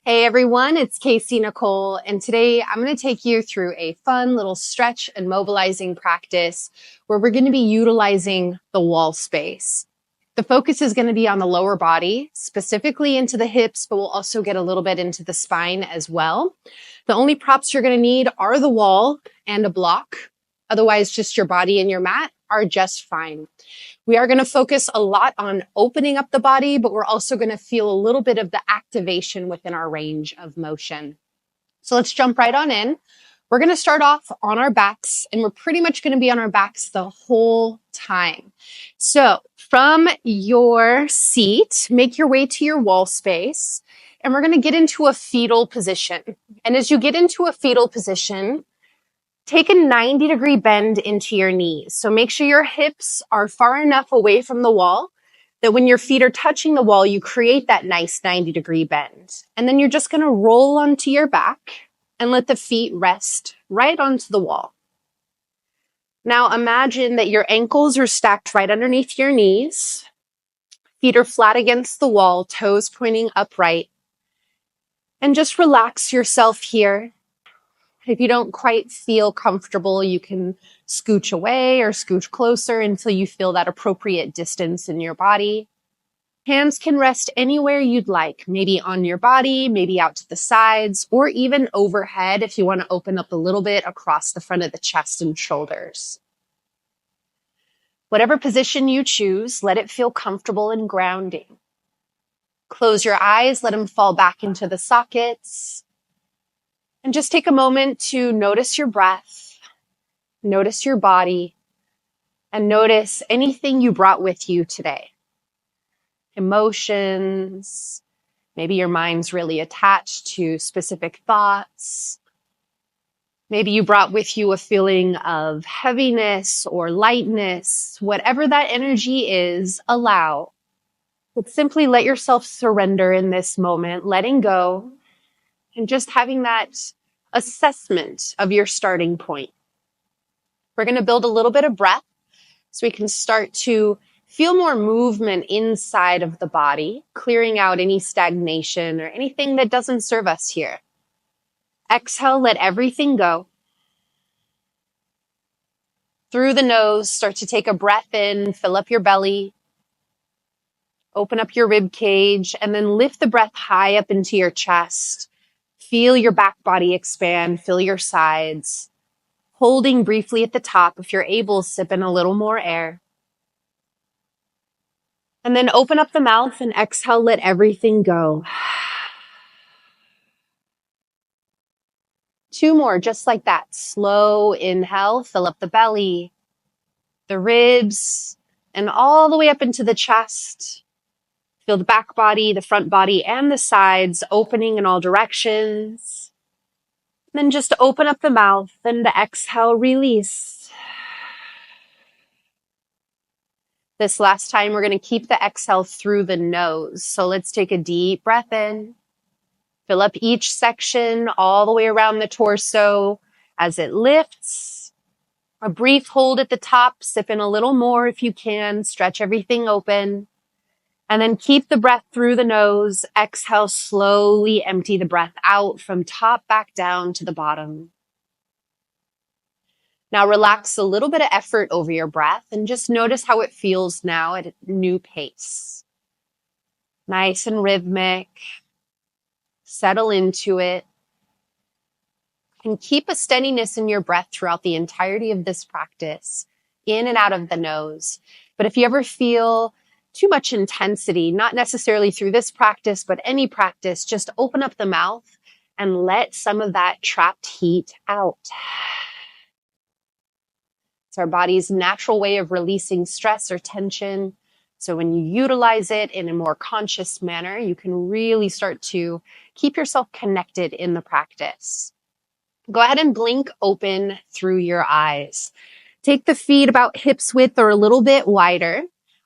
Hey everyone, it's Kaycienikole, and today I'm going to take you through a fun little stretch and mobilizing practice where we're going to be utilizing the wall space. The focus is going to be on the lower body, specifically into the hips, but we'll also get a little bit into the spine as well. The only props you're going to need are the wall and a block. Otherwise, just your body and your mat are just fine. We are going to focus a lot on opening up the body, but we're also going to feel a little bit of the activation within our range of motion. So let's jump right on in. We're going to start off on our backs, and we're pretty much going to be on our backs the whole time. So from your seat, make your way to your wall space, and we're going to get into a fetal position. And as you get into a fetal position, take a 90-degree bend into your knees. So make sure your hips are far enough away from the wall that when your feet are touching the wall, you create that nice 90-degree bend. And then you're just going to roll onto your back and let the feet rest right onto the wall. Now imagine that your ankles are stacked right underneath your knees. Feet are flat against the wall, toes pointing upright. And just relax yourself here. If you don't quite feel comfortable, you can scooch away or scooch closer until you feel that appropriate distance in your body. Hands can rest anywhere you'd like, maybe on your body, maybe out to the sides, or even overhead if you want to open up a little bit across the front of the chest and shoulders. Whatever position you choose, let it feel comfortable and grounding. Close your eyes, let them fall back into the sockets. And just take a moment to notice your breath, notice your body, and notice anything you brought with you today. Emotions, maybe your mind's really attached to specific thoughts. Maybe you brought with you a feeling of heaviness or lightness. Whatever that energy is, allow. But simply let yourself surrender in this moment, letting go. And just having that assessment of your starting point. We're going to build a little bit of breath so we can start to feel more movement inside of the body, clearing out any stagnation or anything that doesn't serve us here. Exhale, let everything go. Through the nose, start to take a breath in, fill up your belly, open up your rib cage, and then lift the breath high up into your chest. Feel your back body expand, feel your sides. Holding briefly at the top, if you're able, sip in a little more air. And then open up the mouth and exhale, let everything go. 2 more, just like that. Slow inhale, fill up the belly, the ribs, and all the way up into the chest. Feel the back body, the front body, and the sides opening in all directions. Then just open up the mouth and exhale, release. This last time, we're going to keep the exhale through the nose. So let's take a deep breath in. Fill up each section all the way around the torso as it lifts. A brief hold at the top. Sip in a little more if you can. Stretch everything open. And then keep the breath through the nose. Exhale, slowly empty the breath out from top back down to the bottom. Now relax a little bit of effort over your breath and just notice how it feels now at a new pace. Nice and rhythmic. Settle into it. And keep a steadiness in your breath throughout the entirety of this practice, in and out of the nose. But if you ever feel too much intensity, not necessarily through this practice, but any practice, just open up the mouth and let some of that trapped heat out. It's our body's natural way of releasing stress or tension. So when you utilize it in a more conscious manner, you can really start to keep yourself connected in the practice. Go ahead and blink open through your eyes. Take the feet about hips width or a little bit wider.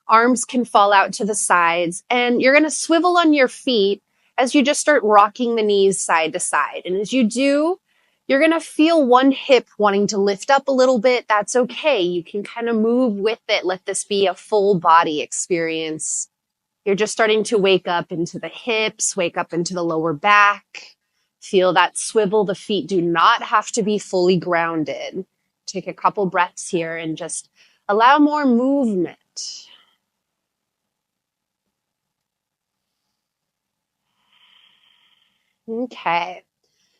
Arms can fall out to the sides, and you're going to swivel on your feet as you just start rocking the knees side to side. And as you do, you're going to feel one hip wanting to lift up a little bit. That's okay. You can kind of move with it. Let this be a full body experience You're just starting to wake up into the hips, wake up into the lower back. Feel that swivel. The feet do not have to be fully grounded. Take a couple breaths here and just allow more movement. Okay.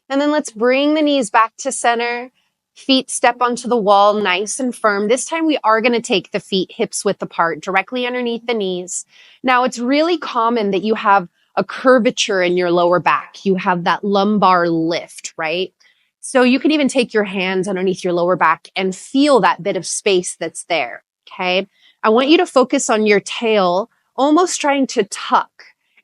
And then let's bring the knees back to center. Feet step onto the wall nice and firm. This time we are going to take the feet hips width apart, directly underneath the knees. Now it's really common that you have a curvature in your lower back. You have that lumbar lift, right? So you can even take your hands underneath your lower back and feel that bit of space that's there, okay? I want you to focus on your tail, almost trying to tuck.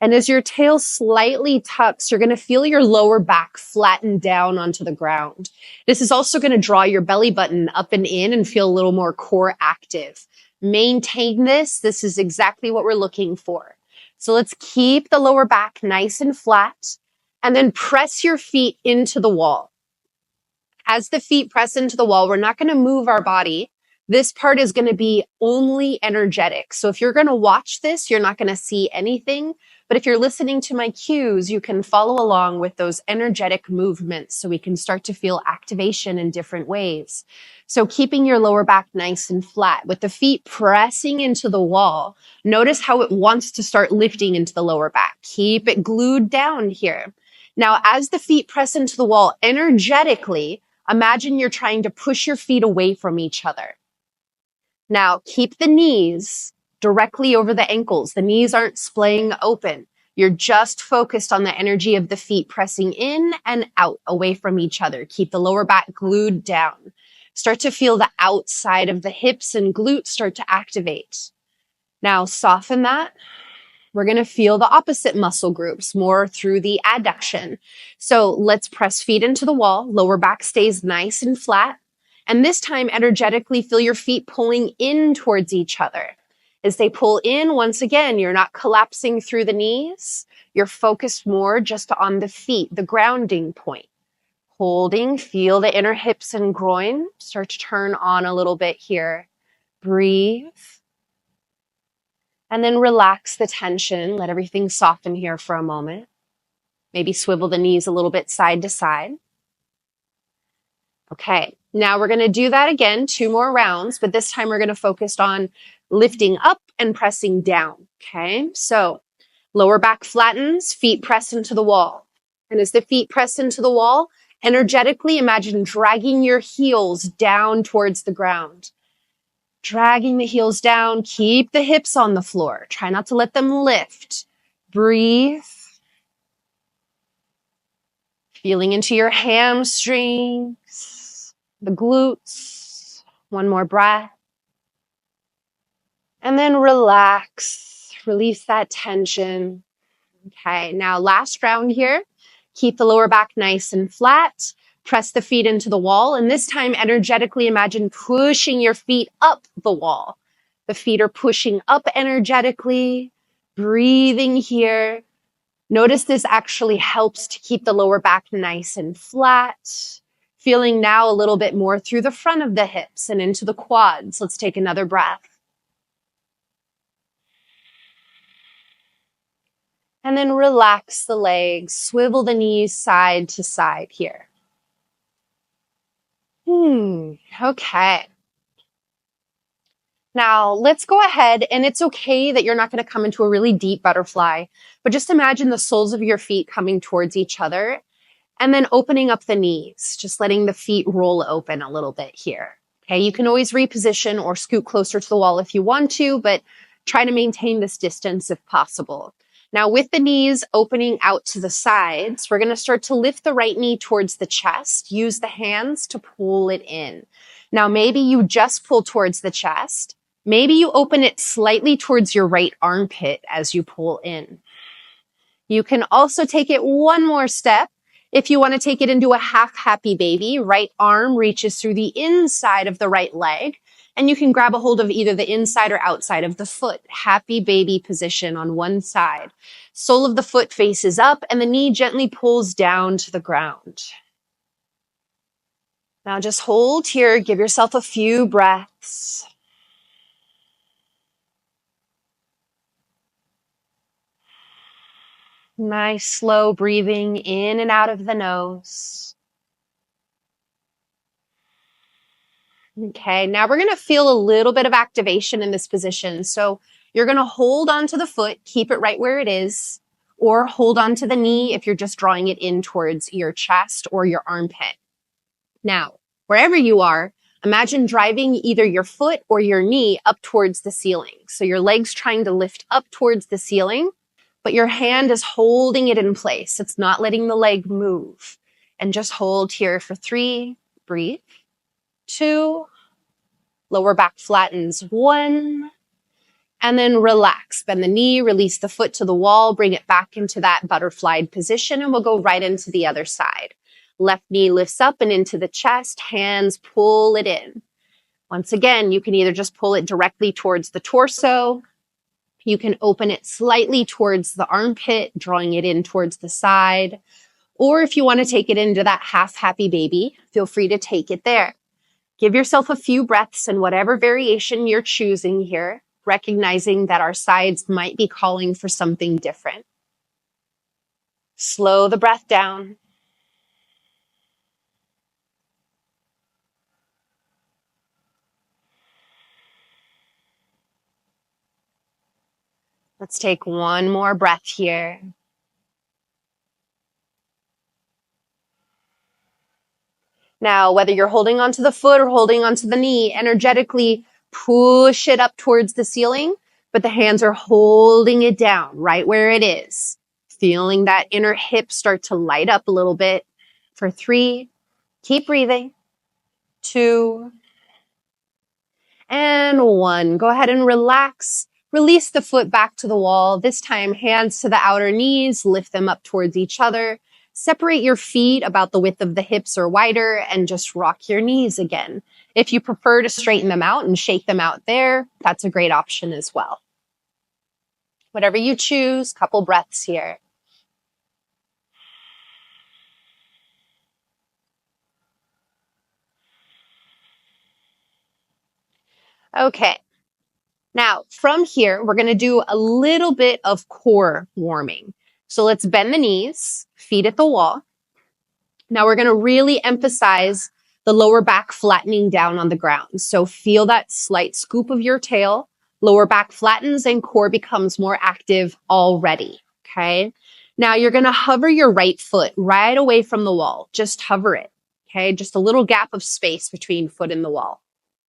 And as your tail slightly tucks, you're going to feel your lower back flatten down onto the ground. This is also going to draw your belly button up and in and feel a little more core active. Maintain this. This is exactly what we're looking for. So let's keep the lower back nice and flat and then press your feet into the wall. As the feet press into the wall, we're not going to move our body. This part is going to be only energetic. So if you're going to watch this, you're not going to see anything. But if you're listening to my cues, you can follow along with those energetic movements so we can start to feel activation in different ways. So keeping your lower back nice and flat with the feet pressing into the wall. Notice how it wants to start lifting into the lower back. Keep it glued down here. Now, as the feet press into the wall energetically, imagine you're trying to push your feet away from each other. Now, keep the knees directly over the ankles. The knees aren't splaying open. You're just focused on the energy of the feet pressing in and out away from each other. Keep the lower back glued down. Start to feel the outside of the hips and glutes start to activate. Now, soften that. We're going to feel the opposite muscle groups more through the adduction. So let's press feet into the wall. Lower back stays nice and flat. And this time, energetically feel your feet pulling in towards each other. As they pull in, once again, you're not collapsing through the knees. You're focused more just on the feet, the grounding point. Holding, feel the inner hips and groin. Start to turn on a little bit here. Breathe. And then relax the tension. Let everything soften here for a moment. Maybe swivel the knees a little bit side to side. Okay, now we're going to do that again, 2 more rounds, but this time we're going to focus on lifting up and pressing down. Okay, so lower back flattens, feet press into the wall. And as the feet press into the wall, energetically imagine dragging your heels down towards the ground. Dragging the heels down, keep the hips on the floor. Try not to let them lift. Breathe. Feeling into your hamstrings, the glutes. One more breath. And then relax. Release that tension. Okay, now last round here. Keep the lower back nice and flat. Press the feet into the wall. And this time, energetically imagine pushing your feet up the wall. The feet are pushing up energetically. Breathing here. Notice this actually helps to keep the lower back nice and flat. Feeling now a little bit more through the front of the hips and into the quads. Let's take another breath. And then relax the legs, swivel the knees side to side here. Okay. Now let's go ahead, and it's okay that you're not going to come into a really deep butterfly, but just imagine the soles of your feet coming towards each other and then opening up the knees, just letting the feet roll open a little bit here. Okay, you can always reposition or scoot closer to the wall if you want to, but try to maintain this distance if possible. Now, with the knees opening out to the sides, we're going to start to lift the right knee towards the chest. Use the hands to pull it in. Now, maybe you just pull towards the chest. Maybe you open it slightly towards your right armpit as you pull in. You can also take it one more step. If you want to take it into a half happy baby, right arm reaches through the inside of the right leg, and you can grab a hold of either the inside or outside of the foot. Happy baby position on one side. Sole of the foot faces up, and the knee gently pulls down to the ground. Now just hold here. Give yourself a few breaths. Nice slow breathing in and out of the nose. Okay, now we're going to feel a little bit of activation in this position. So you're going to hold onto the foot, keep it right where it is, or hold onto the knee if you're just drawing it in towards your chest or your armpit. Now, wherever you are, imagine driving either your foot or your knee up towards the ceiling. So your leg's trying to lift up towards the ceiling, but your hand is holding it in place. It's not letting the leg move. And just hold here for 3, breathe, 2, lower back flattens, 1, and then relax. Bend the knee, release the foot to the wall, bring it back into that butterfly position, and we'll go right into the other side. Left knee lifts up and into the chest, hands pull it in. Once again, you can either just pull it directly towards the torso, you can open it slightly towards the armpit, drawing it in towards the side, or if you want to take it into that half happy baby, feel free to take it there. Give yourself a few breaths in whatever variation you're choosing here, recognizing that our sides might be calling for something different. Slow the breath down. Let's take one more breath here. Now, whether you're holding onto the foot or holding onto the knee, energetically push it up towards the ceiling, but the hands are holding it down right where it is. Feeling that inner hip start to light up a little bit. For 3, keep breathing. 2, and 1. Go ahead and relax. Release the foot back to the wall. This time, hands to the outer knees, lift them up towards each other. Separate your feet about the width of the hips or wider and just rock your knees again. If you prefer to straighten them out and shake them out there, that's a great option as well. Whatever you choose, couple breaths here. Okay. Now, from here, we're going to do a little bit of core warming. So let's bend the knees, feet at the wall. Now we're going to really emphasize the lower back flattening down on the ground. So feel that slight scoop of your tail, lower back flattens and core becomes more active already. Okay. Now you're going to hover your right foot right away from the wall. Just hover it. Okay. Just a little gap of space between foot and the wall.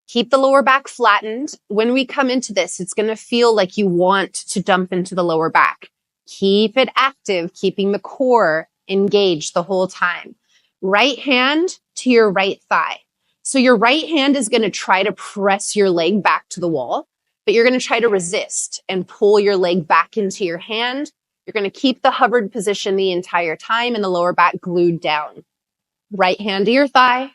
Keep the lower back flattened. When we come into this, it's going to feel like you want to dump into the lower back. Keep it active, keeping the core engaged the whole time. Right hand to your right thigh. So your right hand is going to try to press your leg back to the wall, but you're going to try to resist and pull your leg back into your hand. You're going to keep the hovered position the entire time and the lower back glued down. Right hand to your thigh.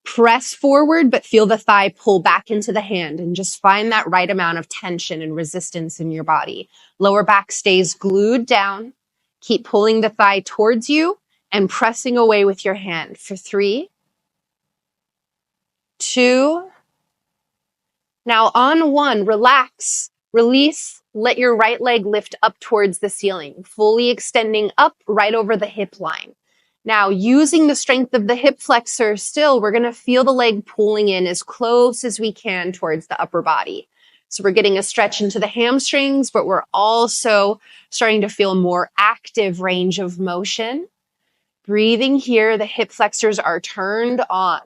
Press forward, but feel the thigh pull back into the hand and just find that right amount of tension and resistance in your body. Lower back stays glued down. Keep pulling the thigh towards you and pressing away with your hand for 3, 2. Now on 1, relax, release, let your right leg lift up towards the ceiling, fully extending up right over the hip line. Now, using the strength of the hip flexor still, we're going to feel the leg pulling in as close as we can towards the upper body. So we're getting a stretch into the hamstrings, but we're also starting to feel more active range of motion. Breathing here, the hip flexors are turned on.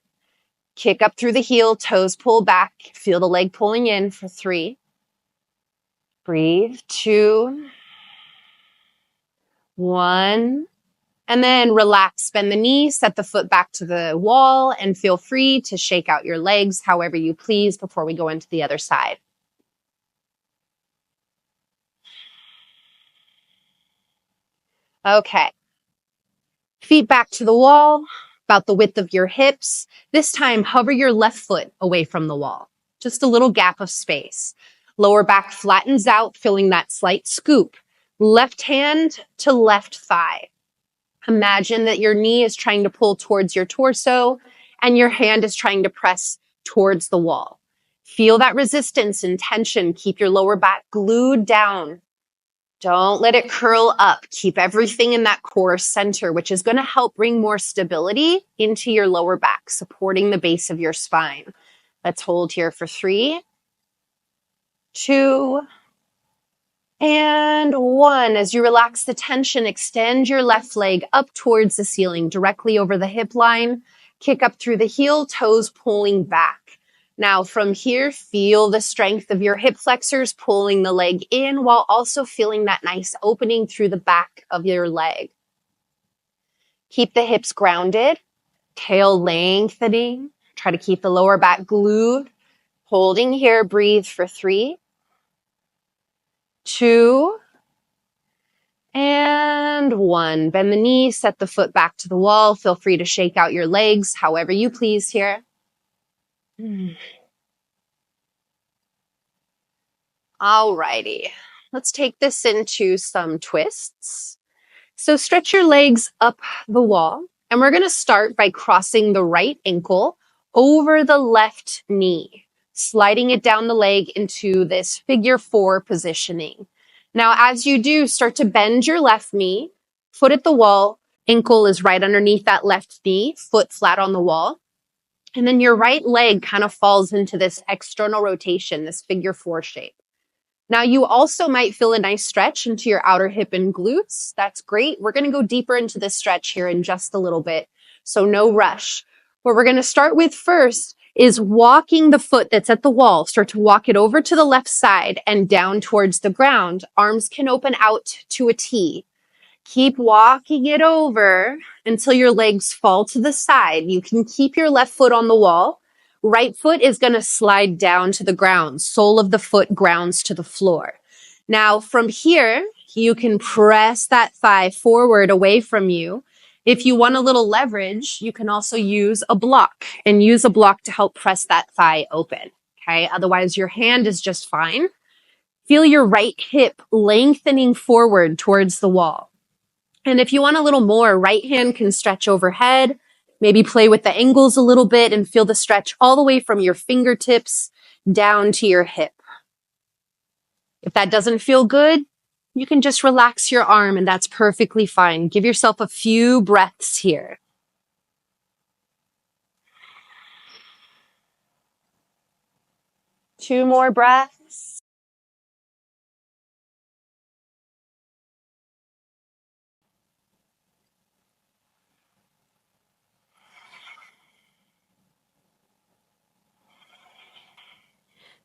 Kick up through the heel, toes pull back. Feel the leg pulling in for 3. Breathe, 2, 1. And then relax, bend the knee, set the foot back to the wall, and feel free to shake out your legs however you please before we go into the other side. Okay. Feet back to the wall, about the width of your hips. This time, hover your left foot away from the wall. Just a little gap of space. Lower back flattens out, filling that slight scoop. Left hand to left thigh. Imagine that your knee is trying to pull towards your torso and your hand is trying to press towards the wall. Feel that resistance and tension. Keep your lower back glued down. Don't let it curl up. Keep everything in that core center, which is going to help bring more stability into your lower back, supporting the base of your spine. Let's hold here for 3, 2, and 1. As you relax the tension, extend your left leg up towards the ceiling, directly over the hip line. Kick up through the heel, toes pulling back. Now from here, feel the strength of your hip flexors pulling the leg in while also feeling that nice opening through the back of your leg. Keep the hips grounded, tail lengthening. Try to keep the lower back glued. Holding here, breathe for 3, 2, and 1. Bend the knee, set the foot back to the wall. Feel free to shake out your legs however you please here. Alrighty, let's take this into some twists. So stretch your legs up the wall, and we're going to start by crossing the right ankle over the left knee, sliding it down the leg into this figure 4 positioning. Now, as you do, start to bend your left knee, foot at the wall, ankle is right underneath that left knee, foot flat on the wall. And then your right leg kind of falls into this external rotation, this figure 4 shape. Now you also might feel a nice stretch into your outer hip and glutes. That's great. We're going to go deeper into this stretch here in just a little bit. So no rush. What we're going to start with first is walking the foot that's at the wall. Start to walk it over to the left side and down towards the ground. Arms can open out to a T. Keep walking it over until your legs fall to the side. You can keep your left foot on the wall. Right foot is going to slide down to the ground. Sole of the foot grounds to the floor. Now from here, you can press that thigh forward away from you. If you want a little leverage, you can also use a block to help press that thigh open. Okay. Otherwise your hand is just fine. Feel your right hip lengthening forward towards the wall. And if you want a little more, right hand can stretch overhead. Maybe play with the angles a little bit and feel the stretch all the way from your fingertips down to your hip. If that doesn't feel good, you can just relax your arm and that's perfectly fine. Give yourself a few breaths here. Two more breaths.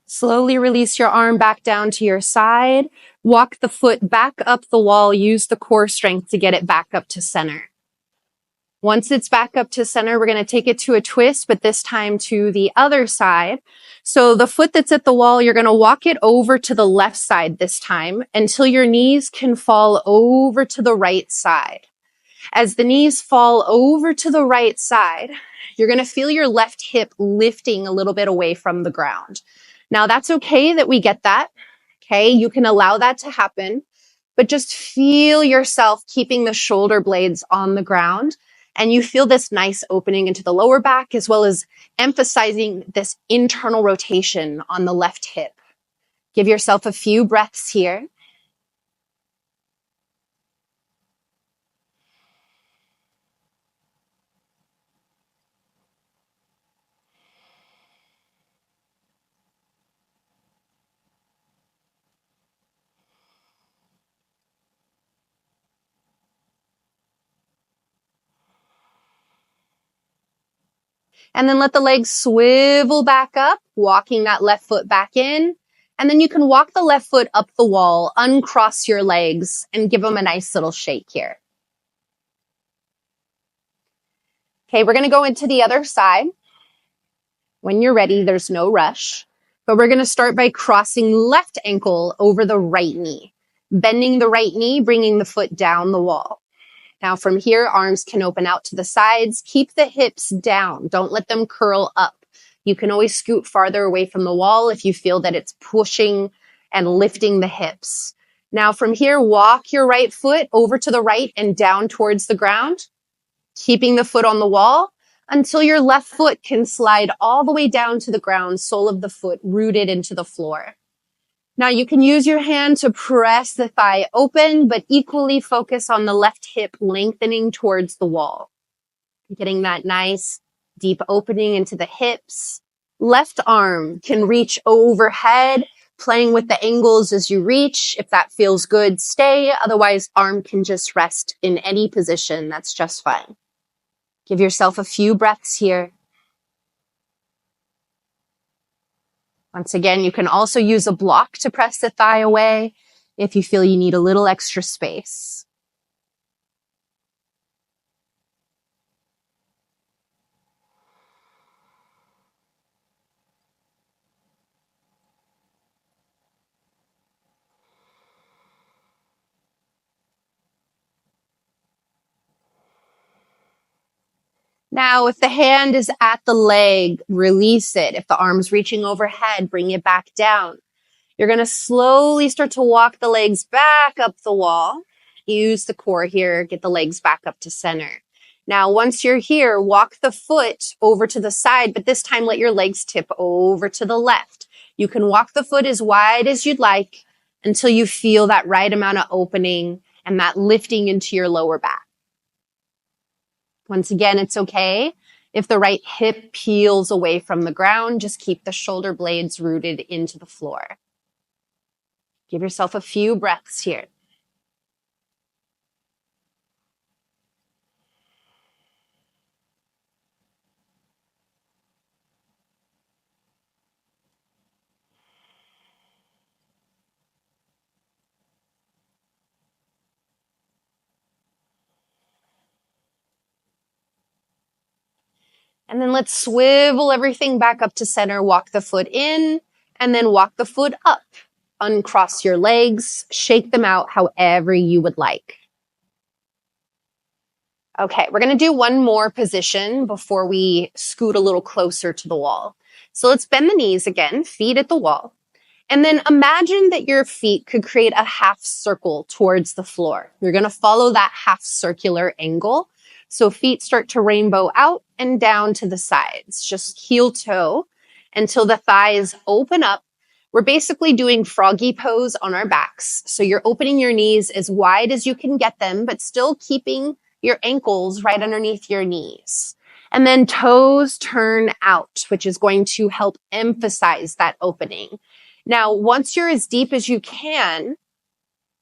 Slowly release your arm back down to your side. Walk the foot back up the wall. Use the core strength to get it back up to center. Once it's back up to center, we're going to take it to a twist, but this time to the other side. So the foot that's at the wall, you're going to walk it over to the left side this time until your knees can fall over to the right side. As the knees fall over to the right side, you're going to feel your left hip lifting a little bit away from the ground. Now that's okay that we get that. Okay. You can allow that to happen, but just feel yourself keeping the shoulder blades on the ground. And you feel this nice opening into the lower back as well as emphasizing this internal rotation on the left hip. Give yourself a few breaths here. And then let the legs swivel back up, walking that left foot back in. And then you can walk the left foot up the wall, uncross your legs, and give them a nice little shake here. Okay, we're going to go into the other side. When you're ready, there's no rush. But we're going to start by crossing left ankle over the right knee. Bending the right knee, bringing the foot down the wall. Now from here, arms can open out to the sides. Keep the hips down. Don't let them curl up. You can always scoot farther away from the wall if you feel that it's pushing and lifting the hips. Now from here, walk your right foot over to the right and down towards the ground, keeping the foot on the wall until your left foot can slide all the way down to the ground, sole of the foot rooted into the floor. Now you can use your hand to press the thigh open, but equally focus on the left hip lengthening towards the wall. Getting that nice deep opening into the hips. Left arm can reach overhead, playing with the angles as you reach. If that feels good, stay. Otherwise, arm can just rest in any position. That's just fine. Give yourself a few breaths here. Once again, you can also use a block to press the thigh away if you feel you need a little extra space. Now, if the hand is at the leg, release it. If the arm's reaching overhead, bring it back down. You're going to slowly start to walk the legs back up the wall. Use the core here, get the legs back up to center. Now, once you're here, walk the foot over to the side, but this time let your legs tip over to the left. You can walk the foot as wide as you'd like until you feel that right amount of opening and that lifting into your lower back. Once again, it's okay if the right hip peels away from the ground. Just keep the shoulder blades rooted into the floor. Give yourself a few breaths here. And then let's swivel everything back up to center. Walk the foot in and then walk the foot up. Uncross your legs, shake them out however you would like. Okay, we're going to do one more position before we scoot a little closer to the wall. So let's bend the knees again, feet at the wall. And then imagine that your feet could create a half circle towards the floor. You're going to follow that half circular angle. So feet start to rainbow out and down to the sides, just heel toe until the thighs open up. We're basically doing froggy pose on our backs. So you're opening your knees as wide as you can get them, but still keeping your ankles right underneath your knees. And then toes turn out, which is going to help emphasize that opening. Now, once you're as deep as you can,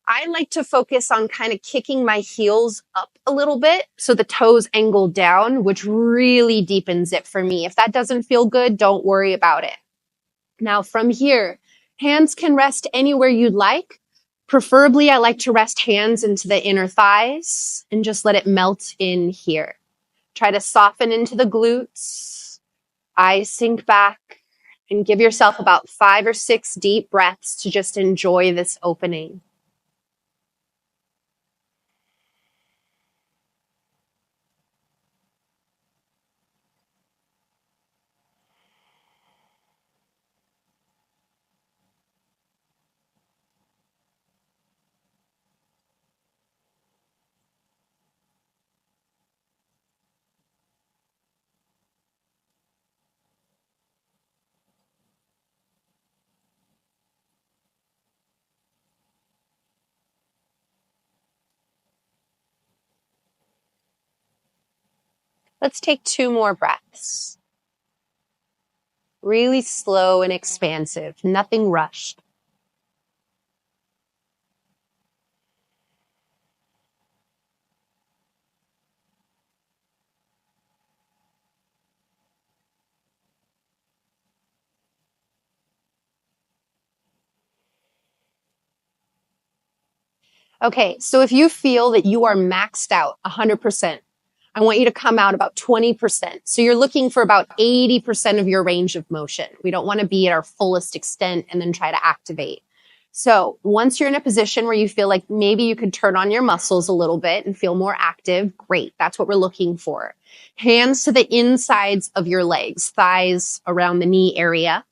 I like to focus on kind of kicking my heels up a little bit so the toes angle down, which really deepens it for me. If that doesn't feel good, don't worry about it. Now, from here, hands can rest anywhere you'd like. Preferably, I like to rest hands into the inner thighs and just let it melt in here. Try to soften into the glutes. Eyes sink back. And give yourself about 5 or 6 deep breaths to just enjoy this opening. Let's take 2 more breaths. Really slow and expansive, nothing rushed. Okay, so if you feel that you are maxed out 100%, I want you to come out about 20%. So you're looking for about 80% of your range of motion. We don't want to be at our fullest extent and then try to activate. So once you're in a position where you feel like maybe you could turn on your muscles a little bit and feel more active, great. That's what we're looking for. Hands to the insides of your legs, thighs around the knee area.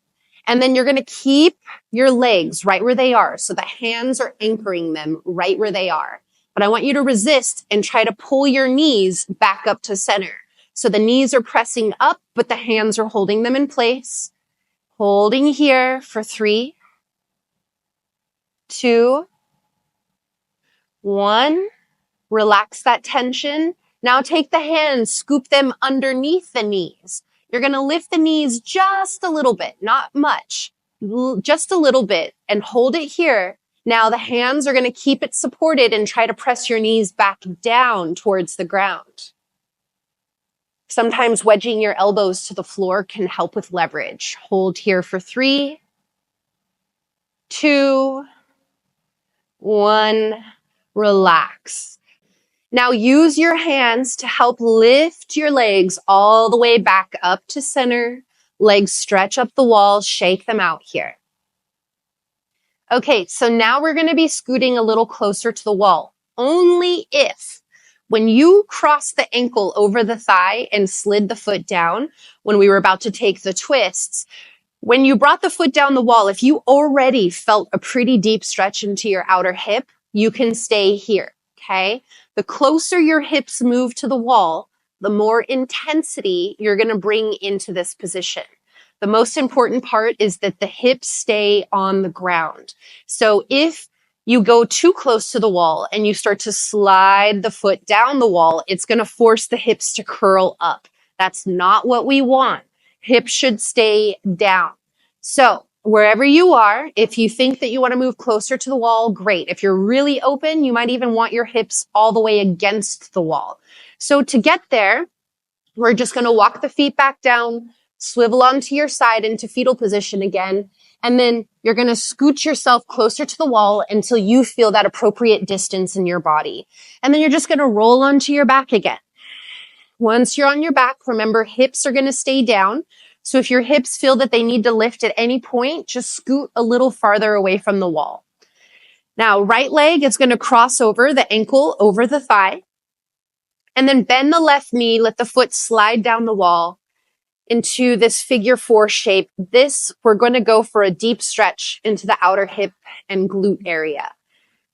And then you're going to keep your legs right where they are. So the hands are anchoring them right where they are. But I want you to resist and try to pull your knees back up to center. So the knees are pressing up, but the hands are holding them in place. Holding here for 3, 2, 1. Relax that tension. Now take the hands, scoop them underneath the knees. You're going to lift the knees just a little bit, not much, just a little bit, and hold it here. Now the hands are going to keep it supported and try to press your knees back down towards the ground. Sometimes wedging your elbows to the floor can help with leverage. Hold here for 3, 2, 1. Relax. Now use your hands to help lift your legs all the way back up to center. Legs stretch up the wall, shake them out here. Okay, so now we're going to be scooting a little closer to the wall. Only if, when you crossed the ankle over the thigh and slid the foot down, when we were about to take the twists, when you brought the foot down the wall, if you already felt a pretty deep stretch into your outer hip, you can stay here, okay? The closer your hips move to the wall, the more intensity you're going to bring into this position. The most important part is that the hips stay on the ground. So if you go too close to the wall and you start to slide the foot down the wall, it's going to force the hips to curl up. That's not what we want. Hips should stay down. So wherever you are, if you think that you want to move closer to the wall, great. If you're really open, you might even want your hips all the way against the wall. So to get there, we're just going to walk the feet back down, swivel onto your side into fetal position again, and then you're going to scoot yourself closer to the wall until you feel that appropriate distance in your body. And then you're just going to roll onto your back again. Once you're on your back, remember hips are going to stay down. So if your hips feel that they need to lift at any point, just scoot a little farther away from the wall. Now, right leg is going to cross over the ankle over the thigh. And then bend the left knee, let the foot slide down the wall into this figure 4 shape. We're going to go for a deep stretch into the outer hip and glute area.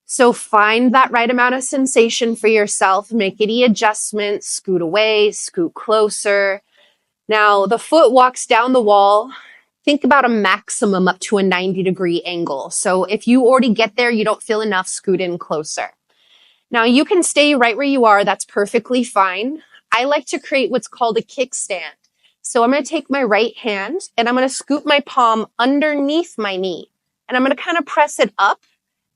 So find that right amount of sensation for yourself. Make any adjustments, scoot away, scoot closer. Now the foot walks down the wall. Think about a maximum up to a 90-degree angle. So if you already get there, you don't feel enough, scoot in closer. Now you can stay right where you are. That's perfectly fine. I like to create what's called a kickstand. So I'm going to take my right hand and I'm going to scoop my palm underneath my knee and I'm going to kind of press it up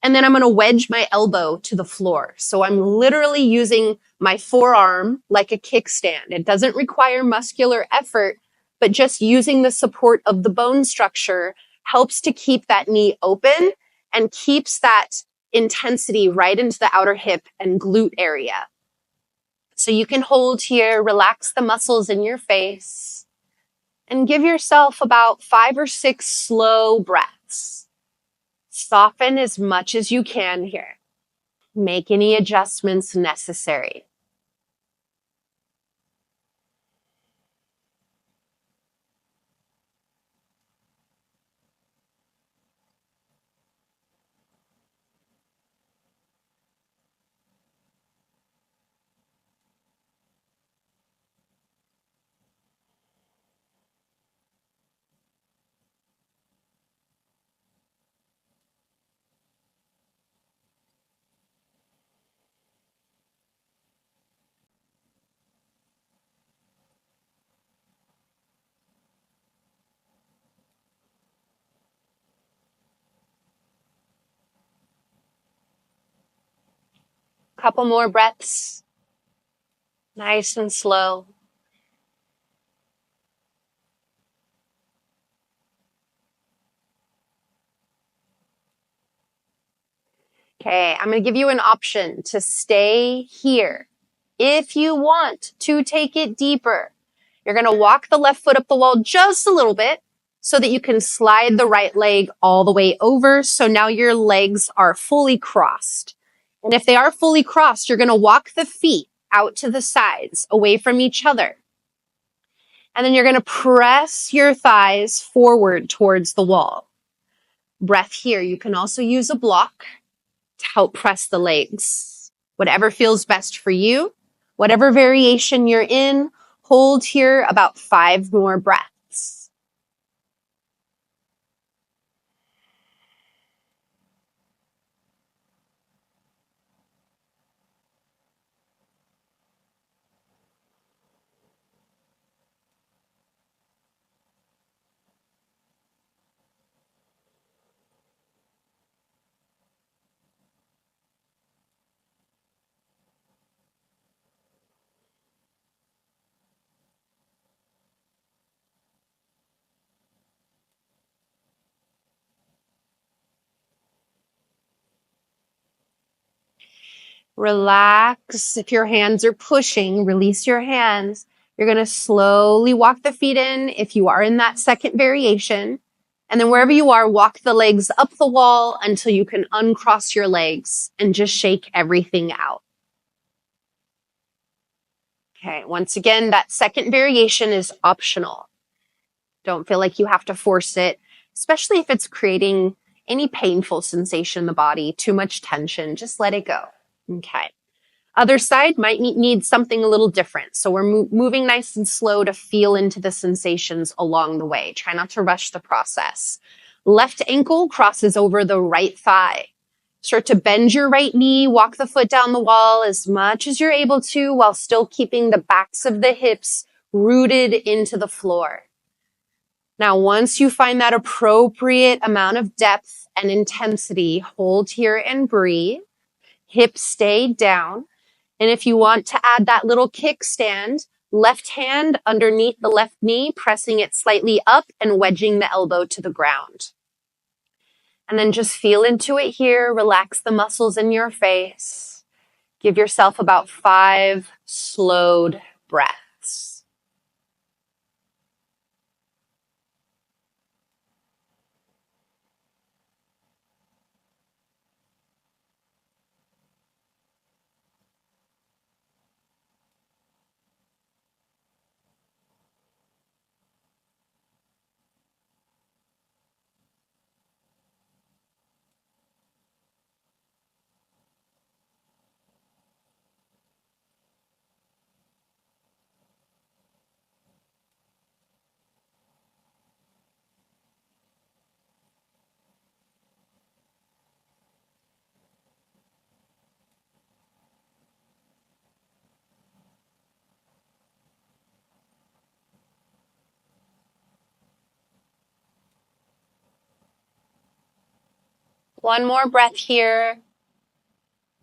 and then I'm going to wedge my elbow to the floor. So I'm literally using my forearm like a kickstand. It doesn't require muscular effort, but just using the support of the bone structure helps to keep that knee open and keeps that intensity right into the outer hip and glute area. So you can hold here, relax the muscles in your face, and give yourself about 5 or 6 slow breaths. Soften as much as you can here. Make any adjustments necessary. Couple more breaths. Nice and slow. Okay, I'm going to give you an option to stay here. If you want to take it deeper, you're going to walk the left foot up the wall just a little bit so that you can slide the right leg all the way over. So now your legs are fully crossed. And if they are fully crossed, you're going to walk the feet out to the sides, away from each other. And then you're going to press your thighs forward towards the wall. Breath here. You can also use a block to help press the legs. Whatever feels best for you, whatever variation you're in, hold here about 5 more breaths. Relax. If your hands are pushing, release your hands. You're going to slowly walk the feet in if you are in that second variation. And then wherever you are, walk the legs up the wall until you can uncross your legs and just shake everything out. Okay, once again, that second variation is optional. Don't feel like you have to force it, especially if it's creating any painful sensation in the body, too much tension, just let it go. Okay. Other side might need something a little different. So we're moving nice and slow to feel into the sensations along the way. Try not to rush the process. Left ankle crosses over the right thigh. Start to bend your right knee, walk the foot down the wall as much as you're able to while still keeping the backs of the hips rooted into the floor. Now, once you find that appropriate amount of depth and intensity, hold here and breathe. Hips stay down. And if you want to add that little kickstand, left hand underneath the left knee, pressing it slightly up and wedging the elbow to the ground. And then just feel into it here. Relax the muscles in your face. Give yourself about 5 slowed breaths. One more breath here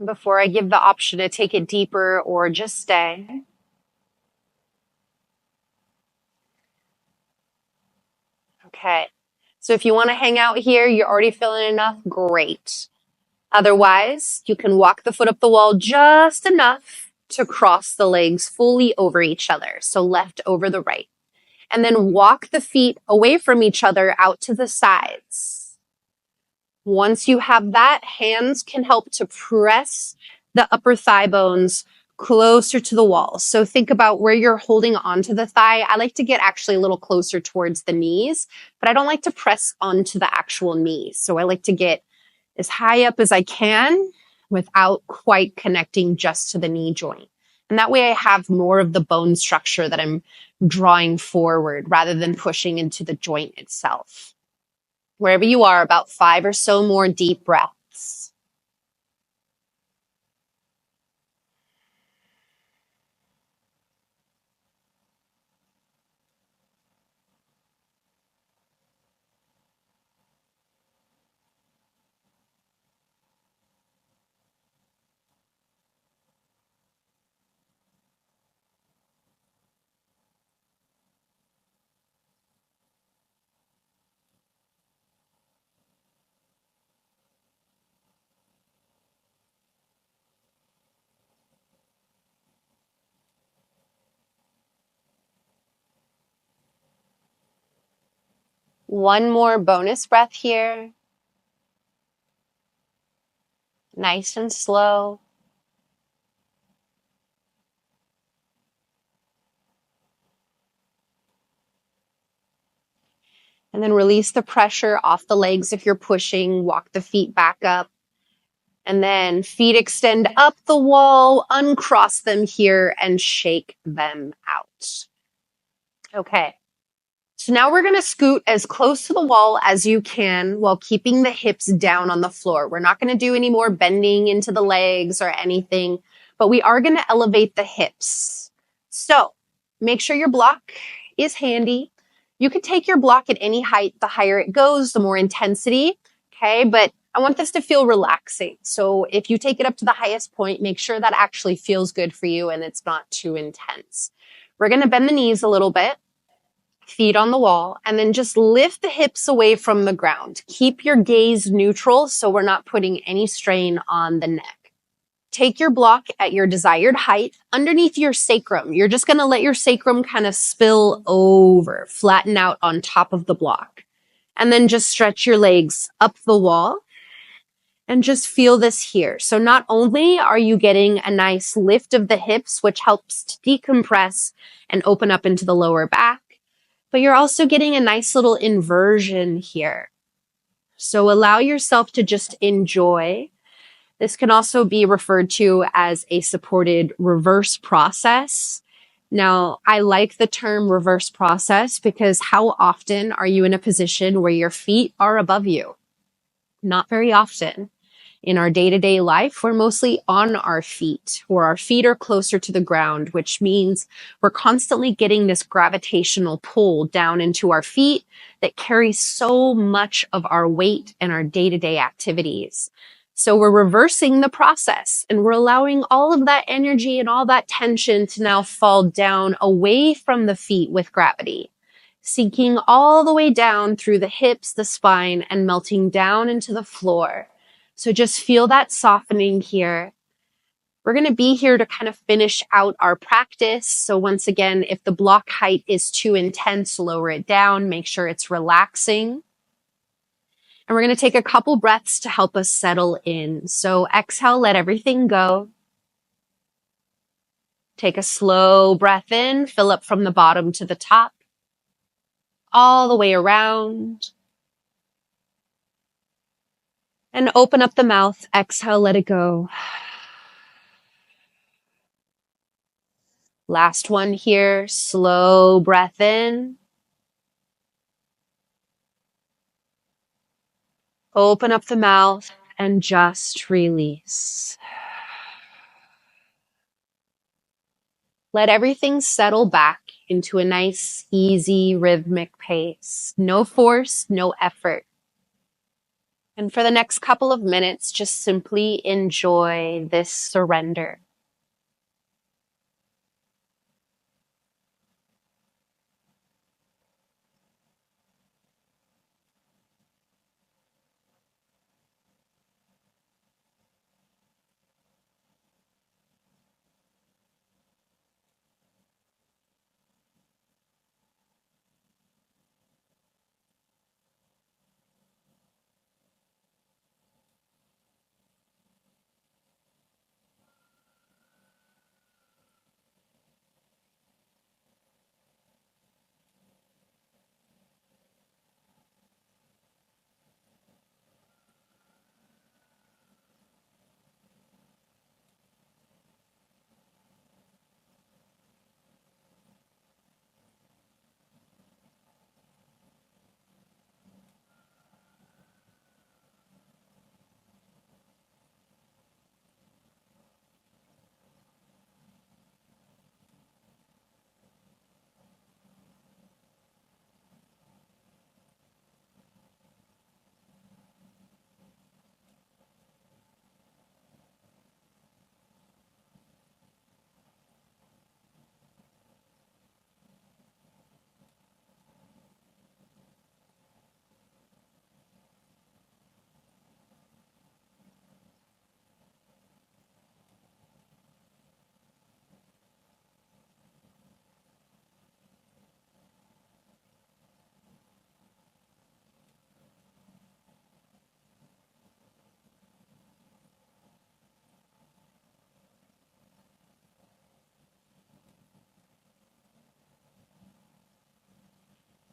before I give the option to take it deeper or just stay. Okay. So if you want to hang out here, you're already feeling enough, great. Otherwise, you can walk the foot up the wall just enough to cross the legs fully over each other. So left over the right. And then walk the feet away from each other out to the sides. Once you have that, hands can help to press the upper thigh bones closer to the wall. So think about where you're holding onto the thigh. I like to get actually a little closer towards the knees, but I don't like to press onto the actual knees. So I like to get as high up as I can without quite connecting just to the knee joint. And that way I have more of the bone structure that I'm drawing forward rather than pushing into the joint itself. Wherever you are, about 5 or so more deep breaths. One more bonus breath here. Nice and slow. And then release the pressure off the legs if you're pushing. Walk the feet back up. And then feet extend up the wall, uncross them here, and shake them out. Okay. So now we're going to scoot as close to the wall as you can while keeping the hips down on the floor. We're not going to do any more bending into the legs or anything, but we are going to elevate the hips. So make sure your block is handy. You could take your block at any height. The higher it goes, the more intensity. Okay. But I want this to feel relaxing. So if you take it up to the highest point, make sure that actually feels good for you and it's not too intense. We're going to bend the knees a little bit. Feet on the wall, and then just lift the hips away from the ground. Keep your gaze neutral so we're not putting any strain on the neck. Take your block at your desired height underneath your sacrum. You're just going to let your sacrum kind of spill over, flatten out on top of the block. And then just stretch your legs up the wall and just feel this here. So not only are you getting a nice lift of the hips, which helps to decompress and open up into the lower back, but you're also getting a nice little inversion here. So allow yourself to just enjoy. This can also be referred to as a supported reverse process. Now, I like the term reverse process because how often are you in a position where your feet are above you? Not very often. In our day-to-day life, we're mostly on our feet, or our feet are closer to the ground, which means we're constantly getting this gravitational pull down into our feet that carries so much of our weight and our day-to-day activities. So we're reversing the process and we're allowing all of that energy and all that tension to now fall down away from the feet with gravity, sinking all the way down through the hips, the spine, and melting down into the floor. So just feel that softening here. We're going to be here to kind of finish out our practice. So once again, if the block height is too intense, lower it down, make sure it's relaxing. And we're going to take a couple breaths to help us settle in. So exhale, let everything go. Take a slow breath in, fill up from the bottom to the top, all the way around. And open up the mouth, exhale, let it go. Last one here, slow breath in. Open up the mouth and just release. Let everything settle back into a nice, easy, rhythmic pace. No force, no effort. And for the next couple of minutes, just simply enjoy this surrender.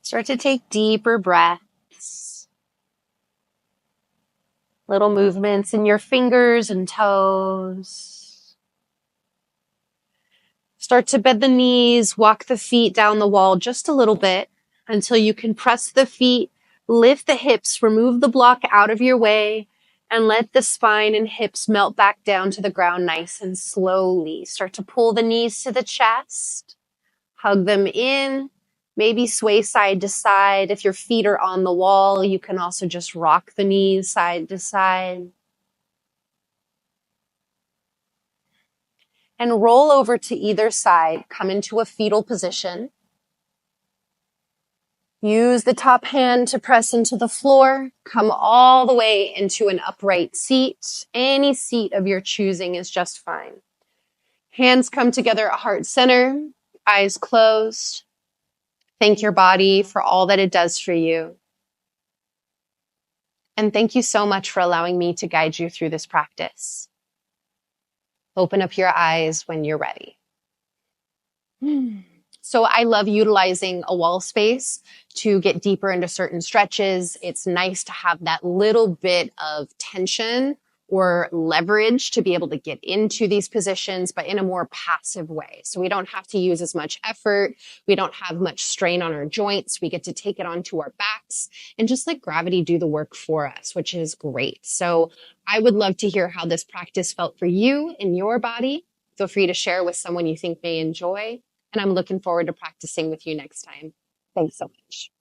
Start to take deeper breaths. Little movements in your fingers and toes. Start to bend the knees, walk the feet down the wall just a little bit until you can press the feet, lift the hips, remove the block out of your way, and let the spine and hips melt back down to the ground nice and slowly. Start to pull the knees to the chest, hug them in, maybe sway side to side. If your feet are on the wall, you can also just rock the knees side to side. And roll over to either side. Come into a fetal position. Use the top hand to press into the floor. Come all the way into an upright seat. Any seat of your choosing is just fine. Hands come together at heart center, eyes closed. Thank your body for all that it does for you. And thank you so much for allowing me to guide you through this practice. Open up your eyes when you're ready. So I love utilizing a wall space to get deeper into certain stretches. It's nice to have that little bit of tension or leverage to be able to get into these positions, but in a more passive way. So we don't have to use as much effort. We don't have much strain on our joints. We get to take it onto our backs and just let gravity do the work for us, which is great. So I would love to hear how this practice felt for you in your body. Feel free to share with someone you think may enjoy. And I'm looking forward to practicing with you next time. Thanks so much.